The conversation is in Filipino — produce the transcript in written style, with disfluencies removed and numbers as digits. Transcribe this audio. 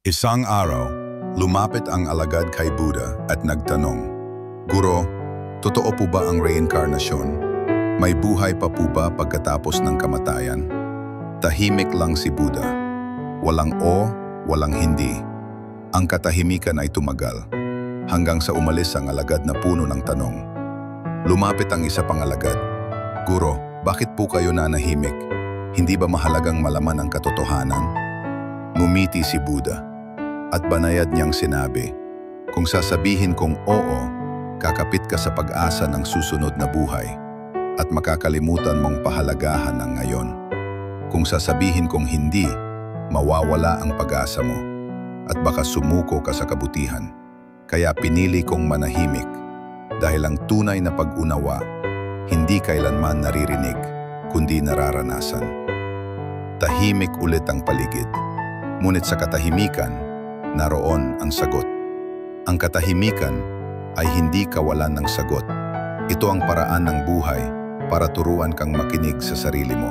Isang araw, lumapit ang alagad kay Buddha at nagtanong, "Guro, totoo po ba ang reinkarnasyon? May buhay pa po ba pagkatapos ng kamatayan?" Tahimik lang si Buddha. Walang o, walang hindi. Ang katahimikan ay tumagal, hanggang sa umalis ang alagad na puno ng tanong. Lumapit ang isa pang alagad, "Guro, bakit po kayo nanahimik? Hindi ba mahalagang malaman ang katotohanan?" Ngumiti si Buddha. At banayad niyang sinabi, "Kung sasabihin kong oo, kakapit ka sa pag-asa ng susunod na buhay at makakalimutan mong pahalagahan ng ngayon. Kung sasabihin kong hindi, mawawala ang pag-asa mo at baka sumuko ka sa kabutihan. Kaya pinili kong manahimik dahil ang tunay na pag-unawa hindi kailanman naririnig kundi nararanasan." Tahimik ulit ang paligid, ngunit sa katahimikan, naroon ang sagot. Ang katahimikan ay hindi kawalan ng sagot. Ito ang paraan ng buhay para turuan kang makinig sa sarili mo.